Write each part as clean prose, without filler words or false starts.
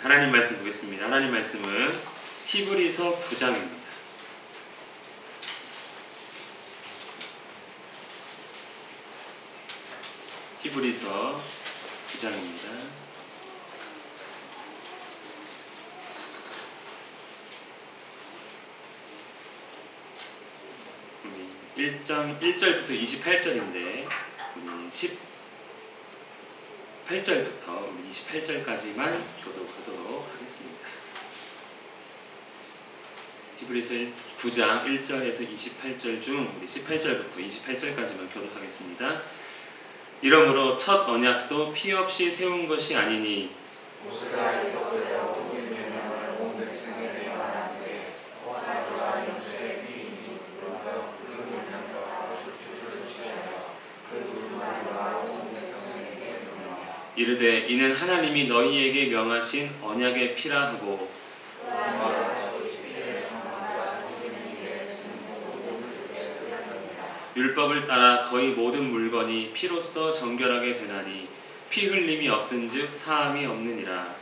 하나님 말씀 보겠습니다. 하나님 말씀은 히브리서 9장입니다. 히브리서 9장입니다. 1절부터 28절인데 18절부터 28절까지만 교독하도록 하겠습니다. 히브리서 9장 1절에서 28절 중 18절부터 28절까지만 교독하겠습니다. 이러므로 첫 언약도 피 없이 세운 것이 아니니 이르되 이는 하나님이 너희에게 명하신 언약의 피라 하고 율법을 따라 거의 모든 물건이 피로써 정결하게 되나니 피 흘림이 없은즉 사함이 없느니라.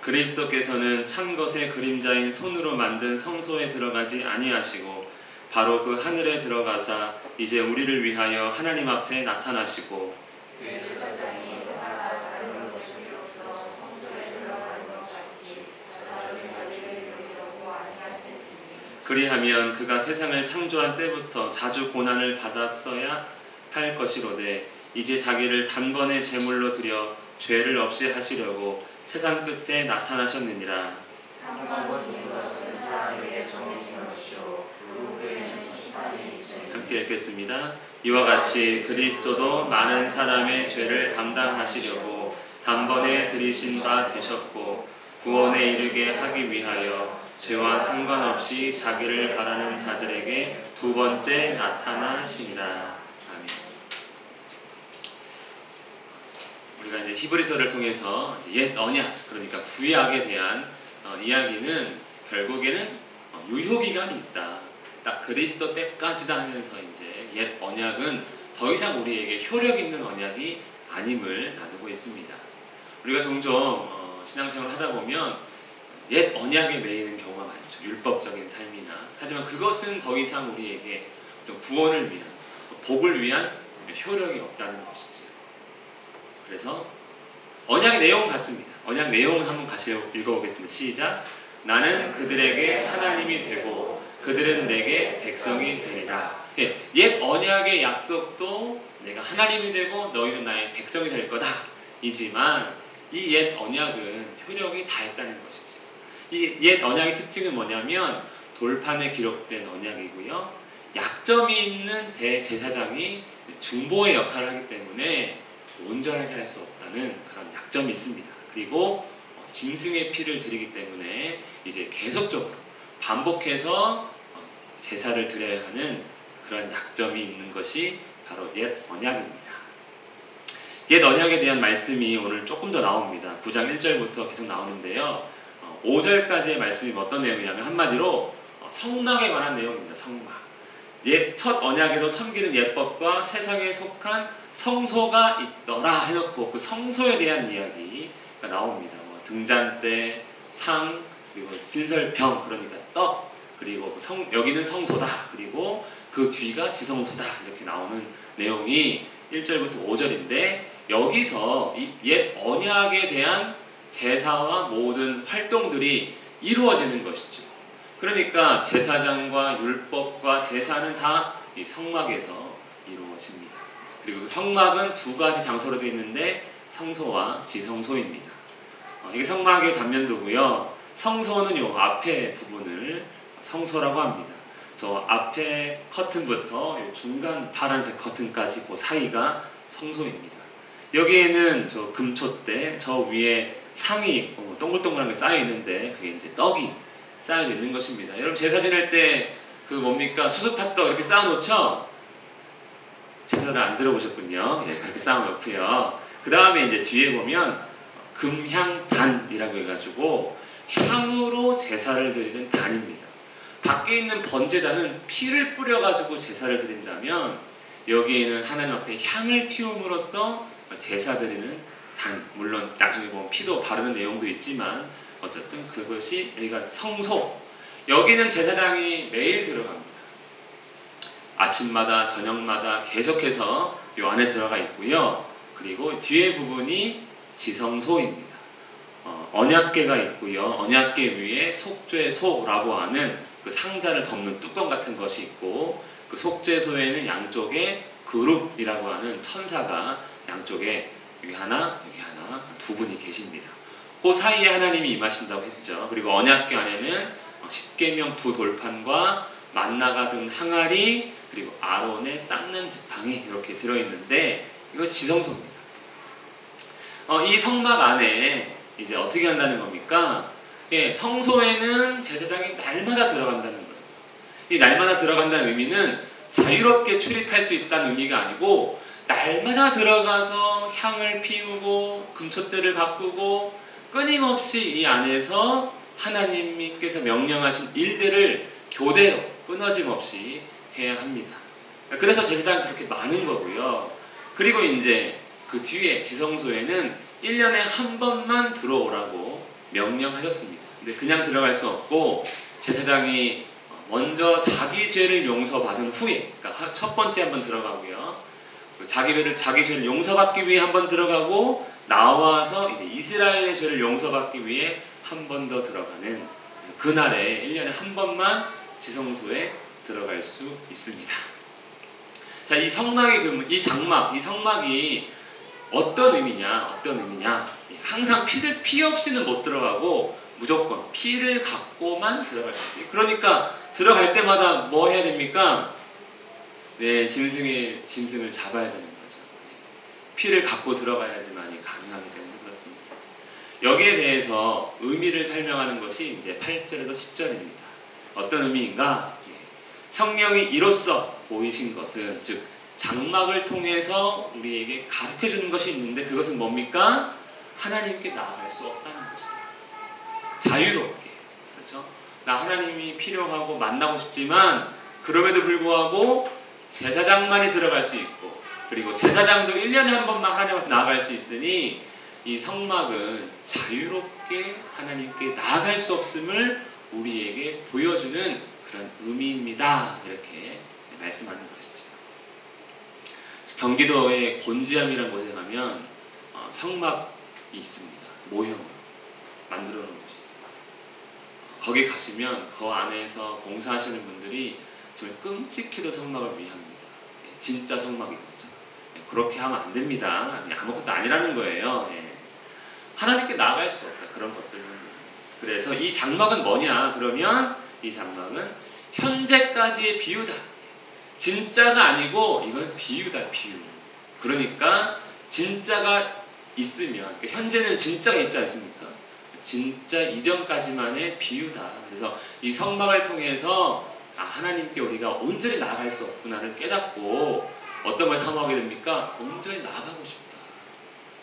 그리스도께서는 찬 것의 그림자인 손으로 만든 성소에 들어가지 아니하시고 바로 그 하늘에 들어가사 이제 우리를 위하여 하나님 앞에 나타나시고 그리하면 그가 세상을 창조한 때부터 자주 고난을 받았어야 할 것이로되 이제 자기를 단번에 제물로 드려 죄를 없이 하시려고 세상 끝에 나타나셨느니라. 함께 읽겠습니다. 이와 같이 그리스도도 많은 사람의 죄를 담당하시려고 단번에 들이신 바 되셨고 구원에 이르게 하기 위하여 죄와 상관없이 자기를 바라는 자들에게 두 번째 나타나시니라. 아멘. 우리가 이제 히브리서를 통해서 옛 언약, 그러니까 구약에 대한 이야기는 결국에는 유효기간이 있다. 딱 그리스도 때까지다 하면서 이제 옛 언약은 더 이상 우리에게 효력 있는 언약이 아님을 나누고 있습니다. 우리가 종종 신앙생활을 하다 보면 옛 언약에 매이는 경우가 많죠. 율법적인 삶이나. 하지만 그것은 더 이상 우리에게 어떤 구원을 위한, 복을 위한 효력이 없다는 것이죠. 그래서 언약의 내용 같습니다. 언약 내용을 한번 같이 읽어보겠습니다. 시작. 나는 그들에게 하나님이 되고 그들은 내게 백성이 되리라. 옛 언약의 약속도 내가 하나님이 되고 너희는 나의 백성이 될 거다. 이지만 이 옛 언약은 효력이 다했다는 것이죠. 이 옛 언약의 특징은 뭐냐면 돌판에 기록된 언약이고요. 약점이 있는 대제사장이 중보의 역할을 하기 때문에 온전하게 할 수 없다는 그런 약점이 있습니다. 그리고 짐승의 피를 드리기 때문에 이제 계속적으로 반복해서 제사를 드려야 하는 그런 약점이 있는 것이 바로 옛 언약입니다. 옛 언약에 대한 말씀이 오늘 조금 더 나옵니다. 9장 1절부터 계속 나오는데요. 5절까지의 말씀이 어떤 내용이냐면 한마디로 성막에 관한 내용입니다. 성막. 첫 언약에도 섬기는 예법과 세상에 속한 성소가 있더라 해놓고 그 성소에 대한 이야기가 나옵니다. 등잔대, 상, 그리고 진설병, 그러니까 떡, 그리고 여기는 성소다, 그리고 그 뒤가 지성소다, 이렇게 나오는 내용이 1절부터 5절인데 여기서 이 옛 언약에 대한 제사와 모든 활동들이 이루어지는 것이죠. 그러니까 제사장과 율법과 제사는 다 이 성막에서 이루어집니다. 그리고 그 성막은 두 가지 장소로 되어 있는데 성소와 지성소입니다. 이게 성막의 단면도고요. 성소는 요 앞에 부분을 성소라고 합니다. 저 앞에 커튼부터 요 중간 파란색 커튼까지 그 사이가 성소입니다. 여기에는 저 금촛대, 저 위에 상이 있고 동글동글한 게 쌓여 있는데 그게 이제 떡이 쌓여 있는 것입니다. 여러분 제사 지낼 때 그 뭡니까? 수수팥떡 이렇게 쌓아 놓죠? 제사를 안 들어보셨군요. 예, 그렇게 쌓아 놓고요. 그 다음에 이제 뒤에 보면 금향단이라고 해가지고 향으로 제사를 드리는 단입니다. 밖에 밖에 있는 번제단은 피를 뿌려가지고 제사를 드린다면 여기에는 하나님 앞에 향을 피움으로써 제사 드리는 물론 나중에 보면 피도 바르는 내용도 있지만 어쨌든 그것이 여기가 성소, 여기는 제사장이 매일 들어갑니다. 아침마다 저녁마다 계속해서 이 안에 들어가 있고요. 그리고 뒤에 부분이 지성소입니다. 언약궤가 있고요. 언약궤 위에 속죄소라고 하는 그 상자를 덮는 뚜껑 같은 것이 있고, 그 속죄소에는 양쪽에 그룹이라고 하는 천사가 양쪽에 여기 하나 두 분이 계십니다. 그 사이에 하나님이 임하신다고 했죠. 그리고 언약궤 안에는 십계명 두 돌판과 만나가 든 항아리, 그리고 아론의 쌓는 지팡이 이렇게 들어있는데 이거 지성소입니다. 이 성막 안에 이제 어떻게 한다는 겁니까? 예, 성소에는 제사장이 날마다 들어간다는 거예요. 이 날마다 들어간다는 의미는 자유롭게 출입할 수 있다는 의미가 아니고 날마다 들어가서 향을 피우고 금촛대를 가꾸고 끊임없이 이 안에서 하나님께서 명령하신 일들을 교대로 끊어짐 없이 해야 합니다. 그래서 제사장이 그렇게 많은 거고요. 그리고 이제 그 뒤에 지성소에는 1년에 한 번만 들어오라고 명령하셨습니다. 근데 그냥 들어갈 수 없고 제사장이 먼저 자기 죄를 용서받은 후에, 그러니까 첫 번째 한번 들어가고요. 자기 죄를 용서받기 위해 한번 들어가고 나와서 이제 이스라엘의 죄를 용서받기 위해 한 번 더 들어가는, 그날에 1년에 한 번만 지성소에 들어갈 수 있습니다. 자, 이 성막의 이 성막이 어떤 의미냐? 항상 피 없이는 못 들어가고 무조건 피를 갖고만 들어갈 수 있어요. 그러니까 들어갈 때마다 뭐 해야 됩니까? 네, 짐승을 잡아야 되는 거죠. 피를 갖고 들어가야지만이 가능하기 때문에 그렇습니다. 여기에 대해서 의미를 설명하는 것이 이제 8절에서 10절입니다. 어떤 의미인가? 성령이 이로써 보이신 것은, 즉 장막을 통해서 우리에게 가르쳐 주는 것이 있는데 그것은 뭡니까? 하나님께 나아갈 수 없다는 것이다. 자유롭게, 그렇죠? 나 하나님이 필요하고 만나고 싶지만 그럼에도 불구하고 제사장만이 들어갈 수 있고, 그리고 제사장도 1년에 한 번만 하나님 앞에 나아갈 수 있으니 이 성막은 자유롭게 하나님께 나아갈 수 없음을 우리에게 보여주는 그런 의미입니다. 이렇게 말씀하는 것이죠. 경기도의 곤지암이라는 곳에 가면 성막이 있습니다. 모형으로 만들어 놓은 곳이 있어요. 거기 가시면 그 안에서 봉사하시는 분들이 정말 끔찍히도 성막을 위합니다. 진짜 성막인 거죠. 그렇게 하면 안 됩니다. 아무것도 아니라는 거예요. 하나님께 나아갈 수 없다. 그런 것들은. 그래서 이 장막은 뭐냐? 그러면 이 장막은 현재까지의 비유다. 진짜가 아니고 이건 비유다. 비유. 그러니까 진짜가 있으면, 현재는 진짜가 있지 않습니까? 진짜 이전까지만의 비유다. 그래서 이 성막을 통해서 하나님께 우리가 온전히 나아갈 수 없구나를 깨닫고 어떤 걸 사모하게 됩니까? 온전히 나아가고 싶다.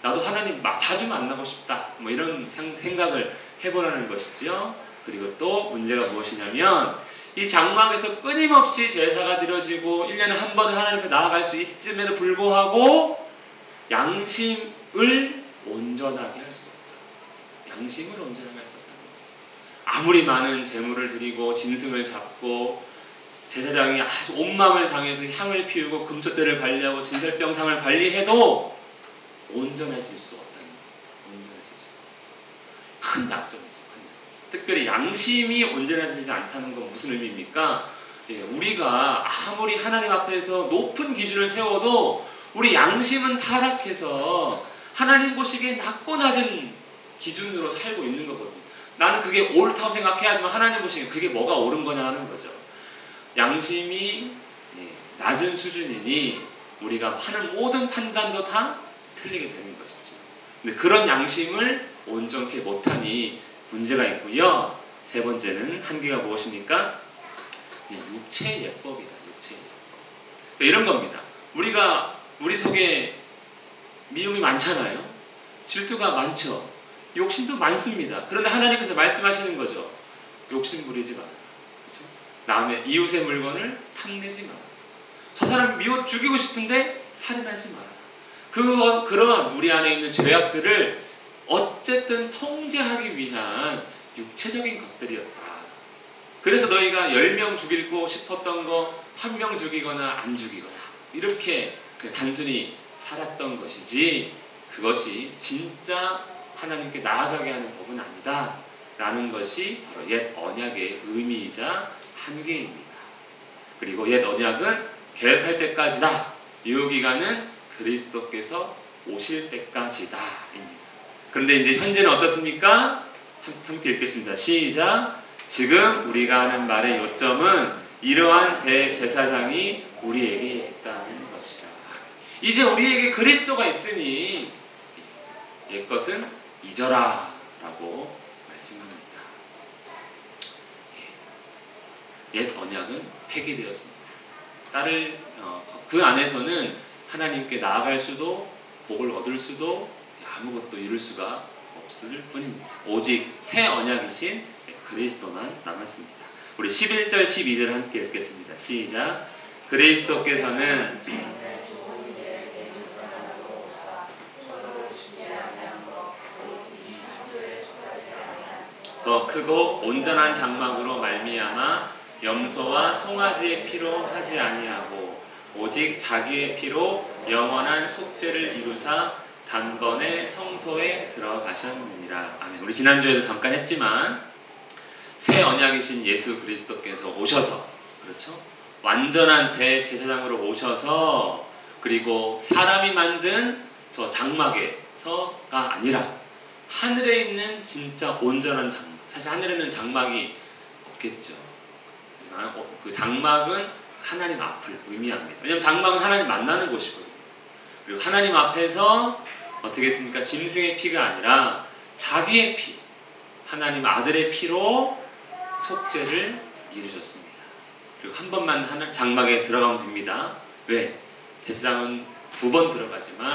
나도 하나님 자주 만나고 싶다. 뭐 이런 생각을 해보라는 것이죠. 그리고 또 문제가 무엇이냐면 이 장막에서 끊임없이 제사가 드려지고 1년에 한 번은 하나님 앞에 나아갈 수 있음에도 불구하고 양심을 온전하게 할 수 없다. 양심을 온전하게 할 수 없다. 아무리 많은 제물을 드리고 짐승을 잡고 제사장이 아주 온 마음을 당해서 향을 피우고 금촛대를 관리하고 진설병상을 관리해도 온전해질 수 없다는 거예요. 온전해질 수 없다. 큰 약점이죠. 특별히 양심이 온전해지지 않다는 건 무슨 의미입니까? 우리가 아무리 하나님 앞에서 높은 기준을 세워도 우리 양심은 타락해서 하나님 보시기에 낮고 낮은 기준으로 살고 있는 거거든요. 나는 그게 옳다고 생각해야지만 하나님 보시기에 그게 뭐가 옳은 거냐 하는 거죠. 양심이 낮은 수준이니 우리가 하는 모든 판단도 다 틀리게 되는 것이죠. 근데 그런 양심을 온전케 못하니 문제가 있고요. 세 번째는 한계가 무엇입니까? 육체의 예법이다. 육체의 예법. 이런 겁니다. 우리 속에 미움이 많잖아요. 질투가 많죠. 욕심도 많습니다. 그런데 하나님께서 말씀하시는 거죠. 욕심 부리지 마라. 그렇죠? 남의 이웃의 물건을 탐내지 마라. 저 사람 미워 죽이고 싶은데 살인하지 마라. 그러한 우리 안에 있는 죄악들을 어쨌든 통제하기 위한 육체적인 것들이었다. 그래서 너희가 10명 죽이고 싶었던 거 1명 죽이거나 안 죽이거나 이렇게 단순히 살았던 것이지, 그것이 진짜 하나님께 나아가게 하는 법은 아니다 라는 것이 바로 옛 언약의 의미이자 한계입니다. 그리고 옛 언약은 계획할 때까지다. 유효기간은 그리스도께서 오실 때까지다 입니다. 그런데 이제 현재는 어떻습니까? 함께 읽겠습니다. 시작. 지금 우리가 하는 말의 요점은 이러한 대제사장이 우리에게 있다는 것이다. 이제 우리에게 그리스도가 있으니 옛것은 잊어라 라고 말씀합니다. 옛 언약은 폐기되었습니다. 그 안에서는 하나님께 나아갈 수도 복을 얻을 수도 아무것도 이룰 수가 없을 뿐입니다. 오직 새 언약이신 그리스도만 남았습니다. 우리 11절 12절 함께 읽겠습니다. 시작. 그리스도께서는 더 크고 온전한 장막으로 말미암아 염소와 송아지의 피로 하지 아니하고 오직 자기의 피로 영원한 속죄를 이루사 단번에 성소에 들어가셨느니라. 아멘. 우리 지난주에도 잠깐 했지만 새 언약이신 예수 그리스도께서 오셔서, 그렇죠? 완전한 대제사장으로 오셔서, 그리고 사람이 만든 저 장막에서가 아니라 하늘에 있는 진짜 온전한 장막. 사실 하늘에는 장막이 없겠죠. 하지만 그 장막은 하나님 앞을 의미합니다. 왜냐하면 장막은 하나님 만나는 곳이거든요. 그리고 하나님 앞에서 어떻게 했습니까? 짐승의 피가 아니라 자기의 피, 하나님 아들의 피로 속죄를 이루셨습니다. 그리고 한 번만 장막에 들어가면 됩니다. 왜? 제사장은 2번 들어가지만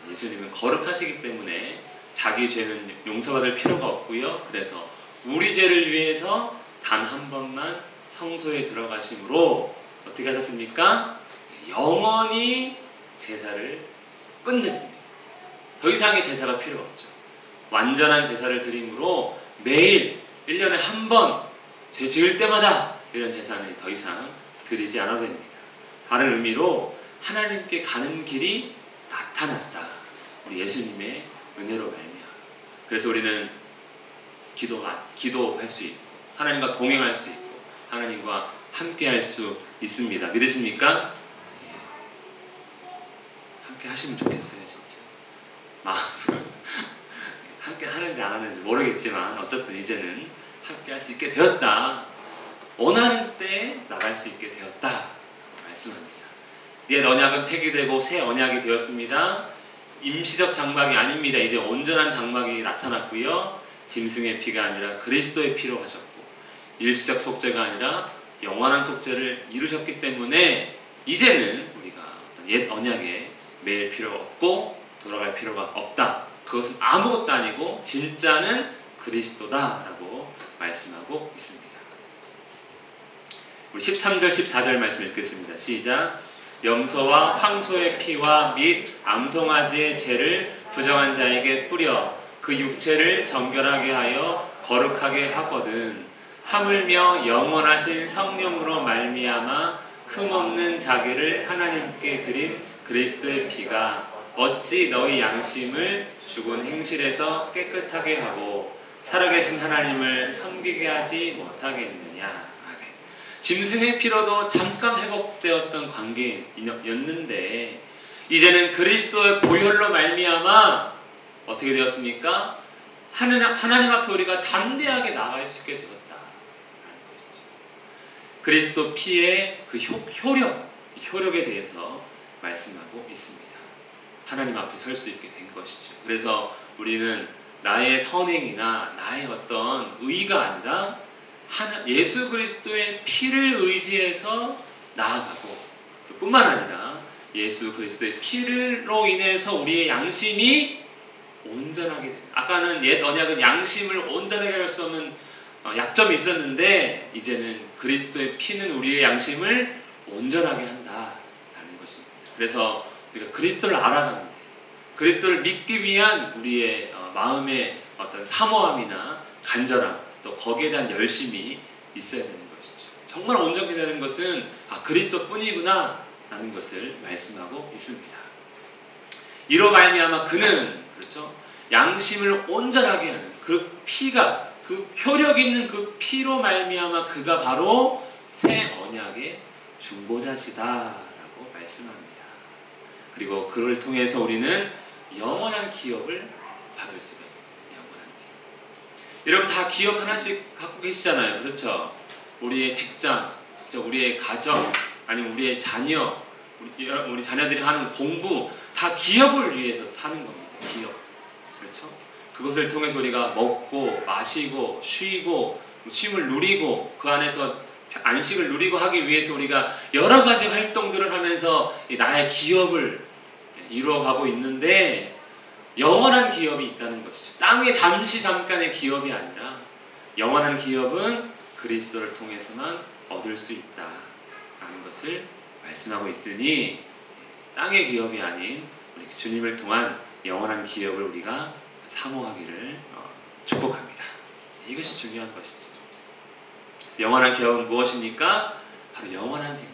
예수님은 거룩하시기 때문에 자기 죄는 용서받을 필요가 없고요. 그래서 우리 죄를 위해서 단 한 번만 성소에 들어가심으로 어떻게 하셨습니까? 영원히 제사를 끝냈습니다. 더 이상의 제사가 필요 없죠. 완전한 제사를 드림으로 매일 1년에 한 번 죄 지을 때마다 이런 제사는 더 이상 드리지 않아도 됩니다. 다른 의미로 하나님께 가는 길이 나타났다. 우리 예수님의 은혜로 말미암아. 그래서 우리는 기도할 수 있고 하나님과 동행할 수 있고 하나님과 함께할 수 있습니다. 믿으십니까? 함께 하시면 좋겠어요, 진짜. 함께 하는지 안 하는지 모르겠지만 어쨌든 이제는 함께 할 수 있게 되었다. 원하는 때 나갈 수 있게 되었다. 말씀합니다. 옛 언약은 폐기되고 새 언약이 되었습니다. 임시적 장막이 아닙니다. 이제 온전한 장막이 나타났고요. 짐승의 피가 아니라 그리스도의 피로 하셨고 일시적 속죄가 아니라 영원한 속죄를 이루셨기 때문에 이제는 우리가 옛 언약에 매일 필요가 없고 돌아갈 필요가 없다. 그것은 아무것도 아니고 진짜는 그리스도다라고 말씀하고 있습니다. 우리 13절 14절 말씀 읽겠습니다. 시작. 염소와 황소의 피와 및 암송아지의 죄를 부정한 자에게 뿌려 그 육체를 정결하게 하여 거룩하게 하거든 하물며 영원하신 성령으로 말미암아 흠없는 자기를 하나님께 드린 그리스도의 피가 어찌 너희 양심을 죽은 행실에서 깨끗하게 하고 살아계신 하나님을 섬기게 하지 못하겠느냐. 아멘. 짐승의 피로도 잠깐 회복되었던 관계였는데 이제는 그리스도의 보혈로 말미암아 어떻게 되었습니까? 하나님 앞에 우리가 담대하게 나아갈 수 있게 되었다. 그리스도 피의 그 효력에 대해서 말씀하고 있습니다. 하나님 앞에 설 수 있게 된 것이죠. 그래서 우리는 나의 선행이나 나의 어떤 의가 아니라 예수 그리스도의 피를 의지해서 나아가고 뿐만 아니라 예수 그리스도의 피로 인해서 우리의 양심이 온전하게 됩니다. 아까는 옛 언약은 양심을 온전하게 할 수 없는 약점이 있었는데 이제는 그리스도의 피는 우리의 양심을 온전하게 한다라는 것입니다. 그래서 우리가 그리스도를 알아가는데, 그리스도를 믿기 위한 우리의 마음의 어떤 사모함이나 간절함, 또 거기에 대한 열심이 있어야 되는 것이죠. 정말 온전히 되는 것은 그리스도뿐이구나 라는 것을 말씀하고 있습니다. 이로 말미암아 그는, 그렇죠, 양심을 온전하게 하는 그 피가, 그 효력 있는 그 피로 말미암아 그가 바로 새 언약의 중보자시다라고 말씀합니다. 그리고 그를 통해서 우리는 영원한 기업을 받을 수가 있습니다. 영원한 기업. 여러분 다 기업 하나씩 갖고 계시잖아요. 그렇죠? 우리의 직장, 우리의 가정, 아니면 우리의 자녀, 우리 자녀들이 하는 공부, 다 기업을 위해서 사는 겁니다. 기업. 그렇죠? 그것을 통해서 우리가 먹고 마시고 쉬고 쉼을 누리고 그 안에서 안식을 누리고 하기 위해서 우리가 여러 가지 활동들을 하면서 나의 기업을 이루어가고 있는데, 영원한 기업이 있다는 것이죠. 땅에 잠깐의 기업이 아니라 영원한 기업은 그리스도를 통해서만 얻을 수 있다라는 것을 말씀하고 있으니, 땅의 기업이 아닌 우리 주님을 통한 영원한 기업을 우리가 사모하기를 축복합니다. 이것이 중요한 것이죠. 영원한 기업은 무엇입니까? 바로 영원한 생명.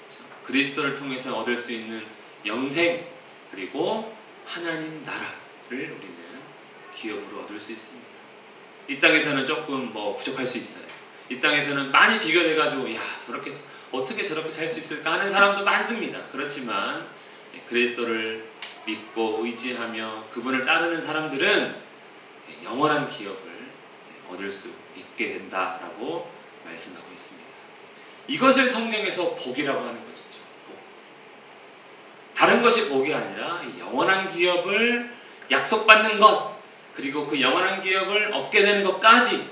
그렇죠? 그리스도를 통해서 얻을 수 있는 영생, 그리고 하나님 나라를 우리는 기업으로 얻을 수 있습니다. 이 땅에서는 조금 부족할 수 있어요. 이 땅에서는 많이 비교돼가지고 저렇게 어떻게 저렇게 살 수 있을까 하는 사람도 많습니다. 그렇지만 그리스도를 믿고 의지하며 그분을 따르는 사람들은 영원한 기업을 얻을 수 있게 된다라고 말씀하고 있습니다. 이것을 성경에서 복이라고 하는 것이죠. 복. 다른 것이 복이 아니라 영원한 기업을 약속받는 것, 그리고 그 영원한 기업을 얻게 되는 것까지,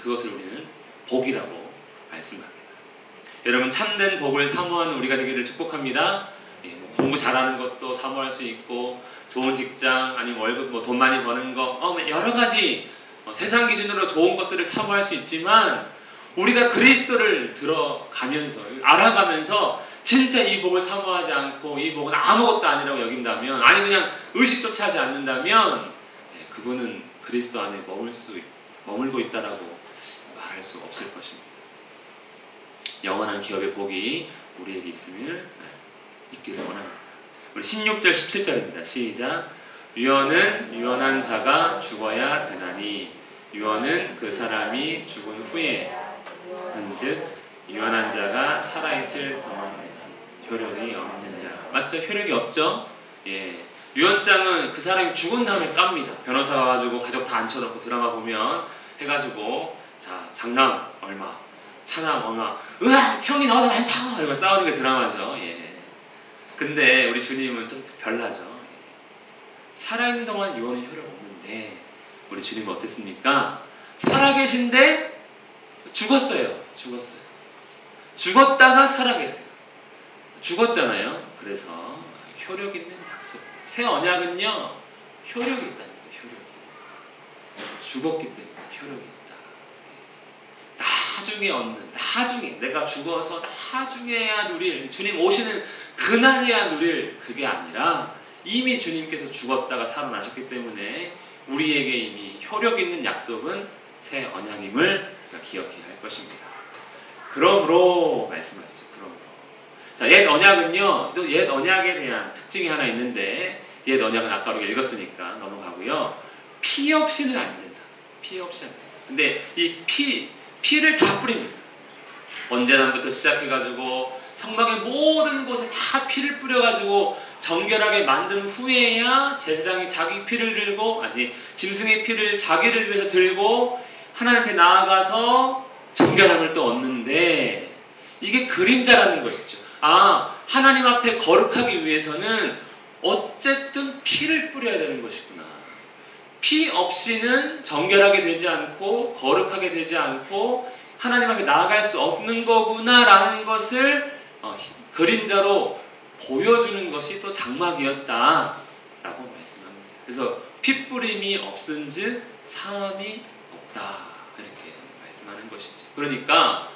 그것을 우리는 복이라고 말씀합니다. 여러분 참된 복을 사모하는 우리가 되기를 축복합니다. 공부 잘하는 것도 사모할 수 있고, 좋은 직장, 아니면 월급, 돈 많이 버는 거, 여러 가지 세상 기준으로 좋은 것들을 사모할 수 있지만, 우리가 그리스도를 들어가면서 알아가면서 진짜 이 복을 사모하지 않고 이 복은 아무것도 아니라고 여긴다면, 아니 그냥 의식조차 하지 않는다면, 그분은 그리스도 안에 머물고 있다라고 말할 수 없을 것입니다. 영원한 기업의 복이 우리에게 있기를 원합니다. 우리 16절 17절입니다. 시작. 유언은 유언한 자가 죽어야 되나니 유언은 그 사람이 죽은 후에 한즉 유언한 자가 살아있을 동안 효력이 없느냐. 맞죠? 효력이 없죠? 유언장은 그 사람이 죽은 다음에 깝니다. 변호사가 가지고 가족 다 앉혀놓고 드라마 보면 해가지고, 자 장남 얼마, 차남 얼마, 으악 형이 나보다 많다고 이거 싸우는 게 드라마죠. 근데 우리 주님은 좀 별나죠. 살아있는 동안 유언은 효력 없는데, 우리 주님은 어땠습니까? 살아계신데 죽었어요. 죽었다가 살아계세요. 죽었잖아요. 그래서 효력 있는 약속. 새 언약은요, 효력이 있다는 거예요. 효력이. 죽었기 때문에 효력이 있다. 나중에 얻는, 나중에 내가 죽어서 나중에야 누릴, 주님 오시는 그날이야 누릴, 그게 아니라 이미 주님께서 죽었다가 살아나셨기 때문에 우리에게 이미 효력 있는 약속은 새 언약임을 기억해야 할 것입니다. 그러므로 말씀하시죠. 그러므로. 자, 옛 언약은요, 또 옛 언약에 대한 특징이 하나 있는데, 옛 언약은 아까 우리가 읽었으니까 넘어가고요. 피 없이는 안 된다. 피 없이 안 된다. 근데 이 피를 다 뿌립니다. 언제나부터 시작해가지고 성막의 모든 곳에 다 피를 뿌려가지고 정결하게 만든 후에야 제사장이 자기 피를 들고, 아니 짐승의 피를 자기를 위해서 들고 하나님 앞에 나아가서 정결함을 또 얻는데, 이게 그림자라는 것이죠. 하나님 앞에 거룩하기 위해서는 어쨌든 피를 뿌려야 되는 것이구나. 피 없이는 정결하게 되지 않고 거룩하게 되지 않고 하나님 앞에 나아갈 수 없는 거구나라는 것을 그림자로 보여주는 것이 또 장막이었다라고 말씀합니다. 그래서 피 뿌림이 없은즉 사함이 없다, 이렇게 말씀하는 것이죠. 그러니까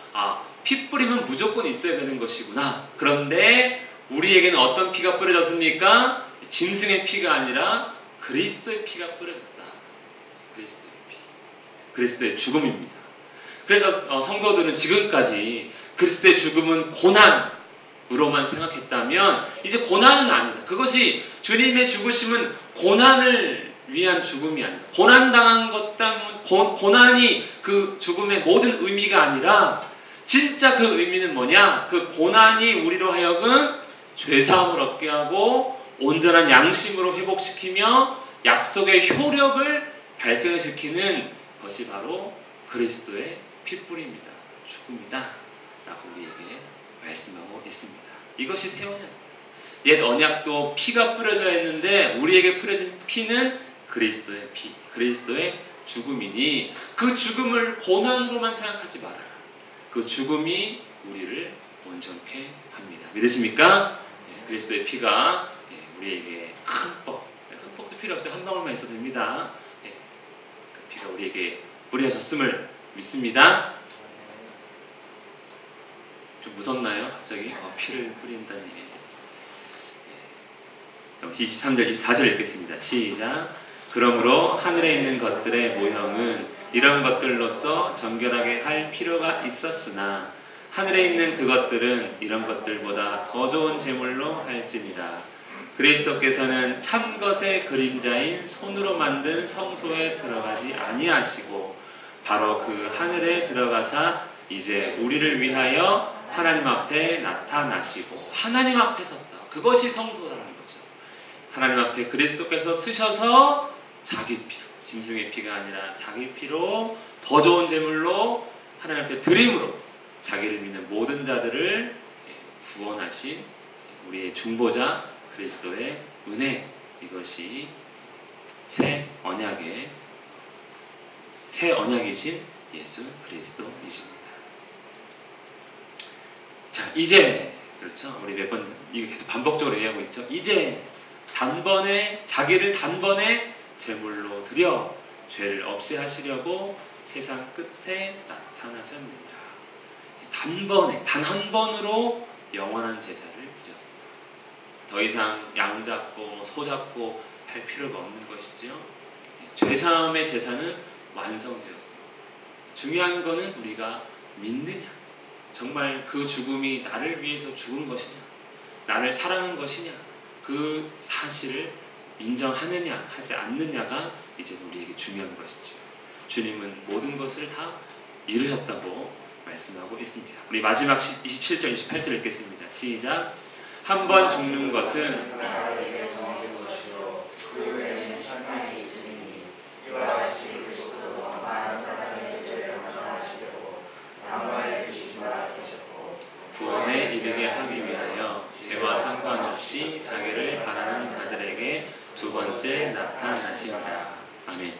피 뿌림은 무조건 있어야 되는 것이구나. 그런데 우리에게는 어떤 피가 뿌려졌습니까? 짐승의 피가 아니라 그리스도의 피가 뿌려졌다. 그리스도의 피. 그리스도의 죽음입니다. 그래서 성도들은 지금까지 그리스도의 죽음은 고난으로만 생각했다면 이제 고난은 아니다. 그것이 주님의 죽으심은 고난을 위한 죽음이 아니다. 고난당한 것 때문에 고난이 그 죽음의 모든 의미가 아니라 진짜 그 의미는 뭐냐? 그 고난이 우리로 하여금 죄사함을 얻게 하고 온전한 양심으로 회복시키며 약속의 효력을 발생시키는 것이 바로 그리스도의 핏불입니다. 죽음이다 라고 우리에게 말씀하고 있습니다. 이것이 새 언약. 옛 언약도 피가 뿌려져 있는데 우리에게 뿌려진 피는 그리스도의 피, 그리스도의 죽음이니 그 죽음을 고난으로만 생각하지 말아라. 그 죽음이 우리를 온전케 합니다. 믿으십니까? 그리스도의 피가 우리에게 흠뻑도 필요 없어요. 한 방울만 있어도 됩니다. 그 피가 우리에게 뿌려졌음을 믿습니다. 좀 무섭나요? 갑자기 피를 뿌린다니. 23절, 24절 읽겠습니다. 시작. 그러므로 하늘에 있는 것들의 모형은 이런 것들로서 정결하게 할 필요가 있었으나 하늘에 있는 그것들은 이런 것들보다 더 좋은 제물로 할지니라. 그리스도께서는 참 것의 그림자인 손으로 만든 성소에 들어가지 아니하시고 바로 그 하늘에 들어가사 이제 우리를 위하여 하나님 앞에 나타나시고 하나님 앞에 섰다. 그것이 성소라는 거죠. 하나님 앞에 그리스도께서 쓰셔서 자기 피로, 짐승의 피가 아니라 자기 피로 더 좋은 제물로 하나님 앞에 드림으로 자기를 믿는 모든 자들을 구원하신 우리의 중보자 그리스도의 은혜, 이것이 새 언약이신 예수 그리스도이십니다. 자, 이제 그렇죠. 우리 몇 번 이거 계속 반복적으로 얘기하고 있죠. 이제 자기를 단번에 제물로 드려 죄를 없이 하시려고 세상 끝에 나타나셨느니라. 단번에 단 한 번으로 영원한 제사를 드렸습니다. 더 이상 양 잡고 소 잡고 할 필요가 없는 것이죠. 죄사함의 제사는 완성되었습니다. 중요한 것은 우리가 믿느냐, 정말 그 죽음이 나를 위해서 죽은 것이냐, 나를 사랑한 것이냐, 그 사실을 인정하느냐 하지 않느냐가 이제 우리에게 중요한 것이죠. 주님은 모든 것을 다 이루셨다고 말씀하고 있습니다. 우리 마지막 27절, 28절 읽겠습니다. 시작. 한 번 죽는 것은 구원에 이르게 하기 위하여 죄와 상관없이 자기를 바라는 자들에게 두 번째 나타나십니다. 아멘.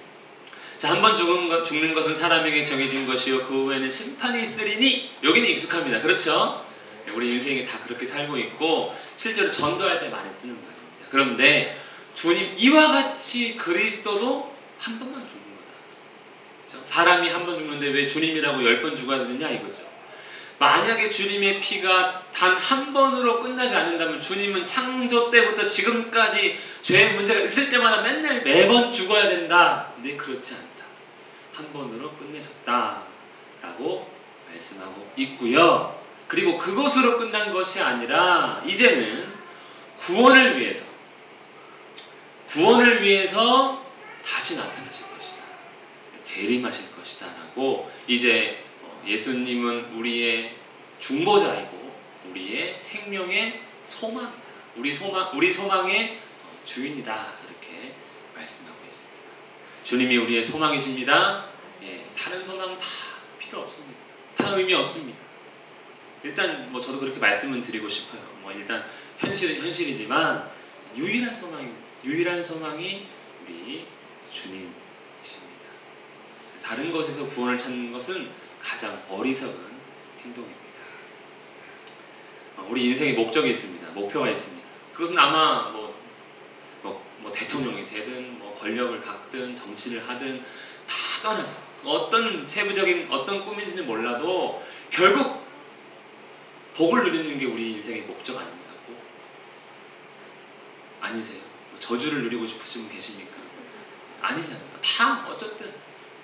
자, 한 번 죽는 것은 사람에게 정해진 것이요 그 후에는 심판이 있으리니. 여기는 익숙합니다. 그렇죠? 우리 인생이 다 그렇게 살고 있고 실제로 전도할 때 많이 쓰는 말입니다. 그런데 주님 이와 같이 그리스도도 한 번만 죽는 거다. 그렇죠? 사람이 한 번 죽는데 왜 주님이라고 10번 죽어야 되느냐 이거죠. 만약에 주님의 피가 단 한 번으로 끝나지 않는다면 주님은 창조 때부터 지금까지 죄의 문제가 있을 때마다 맨날 매번 죽어야 된다. 근데 그렇지 않다. 한 번으로 끝내셨다라고 말씀하고 있고요. 그리고 그것으로 끝난 것이 아니라 이제는 구원을 위해서 다시 나타나실 것이다. 재림하실 것이다 라고 이제 예수님은 우리의 중보자이고 우리의 생명의 소망이다. 우리 소망의 주인이다. 이렇게 말씀하고 있습니다. 주님이 우리의 소망이십니다. 다른 소망 다 필요 없습니다. 다 의미 없습니다. 일단 저도 그렇게 말씀을 드리고 싶어요. 일단 현실은 현실이지만 유일한 소망이 우리 주님이십니다. 다른 것에서 구원을 찾는 것은 가장 어리석은 행동입니다. 우리 인생에 목적이 있습니다. 목표가 있습니다. 그것은 아마 대통령이 되든 권력을 갖든 정치를 하든 다 떠나서 어떤 세부적인 어떤 꿈인지는 몰라도 결국 복을 누리는 게 우리 인생의 목적 아닙니까? 복? 아니세요? 저주를 누리고 싶으신 분 계십니까? 아니잖아요. 다 어쨌든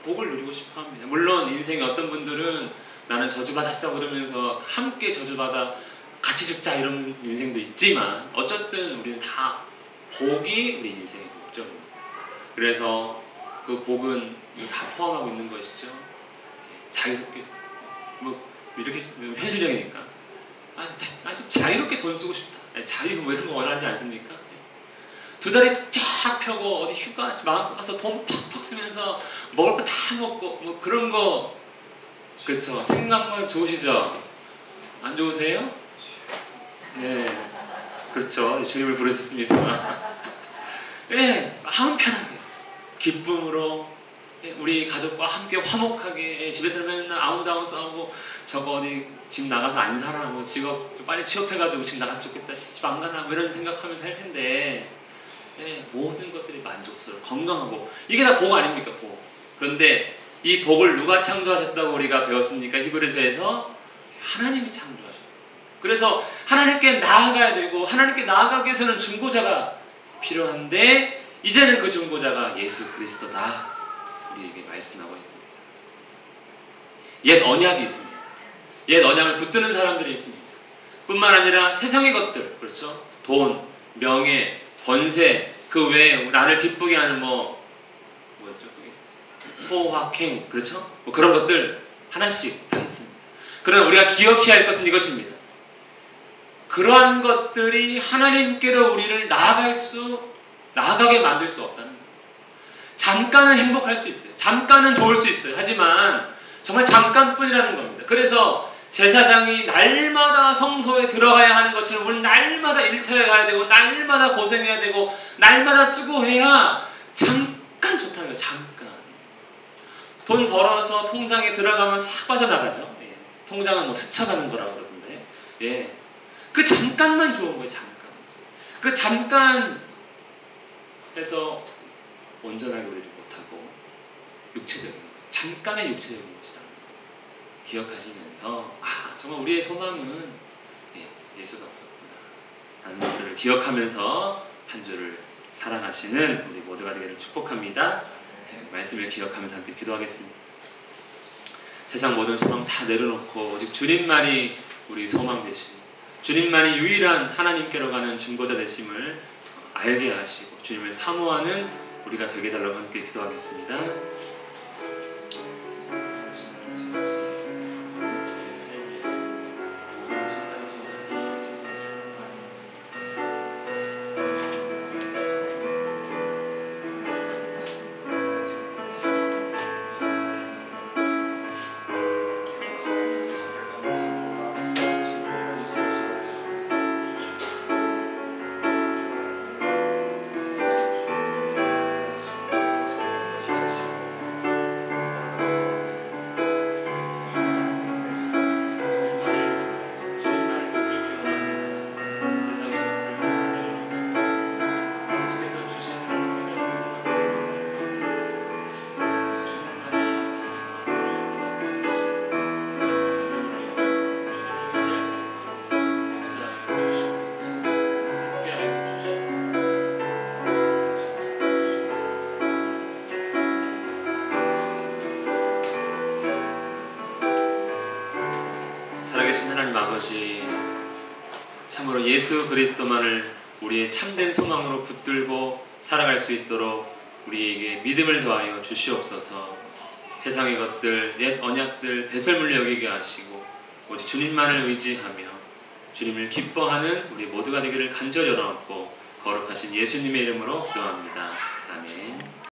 복을 누리고 싶어 합니다. 물론 인생에 어떤 분들은 나는 저주받았어 그러면서 함께 저주받아 같이 죽자 이런 인생도 있지만 어쨌든 우리는 다 복이 우리 인생의 목적입니다. 그래서 그 복은 다 포함하고 있는 것이죠. 자유롭게 뭐 이렇게 현실적이니까 좀 자유롭게 돈 쓰고 싶다. 자유 뭐 이런 거 원하지 않습니까? 두 다리 쫙 펴고 어디 휴가 마음 가서 돈 팍팍 쓰면서 먹을 거 다 먹고 뭐 그런 거 그렇죠. 생각만 좋으시죠? 안 좋으세요? 네, 그렇죠. 주님을 부르셨습니다. 네, 마음 편하게 기쁨으로 우리 가족과 함께 화목하게 집에서 맨날 아웅다웅 싸우고 저거 어디 집 나가서 안 살아 뭐 직업 빨리 취업해가지고 집 나가서 좋겠다 집 안 가나 뭐 이런 생각하면서 살 텐데 네, 모든 것들이 만족스러워 건강하고 이게 다 복 아닙니까? 복. 그런데 이 복을 누가 창조하셨다고 우리가 배웠습니까? 히브리서에서 하나님이 창조하셨어요. 그래서 하나님께 나아가야 되고 하나님께 나아가기 위해서는 중보자가 필요한데 이제는 그 중보자가 예수 그리스도다 우리에게 말씀하고 있습니다. 옛 언약이 있습니다. 옛 언약을 붙드는 사람들이 있습니다. 뿐만 아니라 세상의 것들 그렇죠? 돈, 명예, 권세 그 외에 나를 기쁘게 하는 뭐였죠? 소확행 그렇죠? 뭐 그런 것들 하나씩 다 있습니다. 그러나 우리가 기억해야 할 것은 이것입니다. 그러한 것들이 하나님께로 우리를 나아가게 만들 수 없다는 거예요. 잠깐은 행복할 수 있어요. 잠깐은 좋을 수 있어요. 하지만 정말 잠깐뿐이라는 겁니다. 그래서 제사장이 날마다 성소에 들어가야 하는 것처럼 우리는 날마다 일터에 가야 되고 날마다 고생해야 되고 날마다 수고해야 잠깐 좋다는 거예요. 잠깐. 돈 벌어서 통장에 들어가면 싹 빠져나가죠. 예. 통장은 뭐 스쳐가는 거라고 그러던데. 예. 그 잠깐만 좋은 거예요. 잠깐. 그 잠깐 해서 온전하게 우리를 못하고 육체적인 것. 잠깐의 육체적인 것이라는 거 기억하시면서 정말 우리의 소망은 예수가 없구나 라는 것들을 기억하면서 한 주를 사랑하시는 우리 모두가 되기를 축복합니다. 말씀을 기억하면서 함께 기도하겠습니다. 세상 모든 소망 다 내려놓고 오직 주님만이 우리 소망 되시고 주님만이 유일한 하나님께로 가는 중보자 되심을 알게 하시고 주님을 사모하는 우리가 되게 달라고 함께 기도하겠습니다. 하나님 아버지, 참으로 예수 그리스도만을 우리의 참된 소망으로 붙들고 살아갈 수 있도록 우리에게 믿음을 더하여 주시옵소서. 세상의 것들, 옛 언약들 배설물로 여기게 하시고 오직 주님만을 의지하며 주님을 기뻐하는 우리 모두가 되기를 간절히 원하옵고 거룩하신 예수님의 이름으로 기도합니다. 아멘.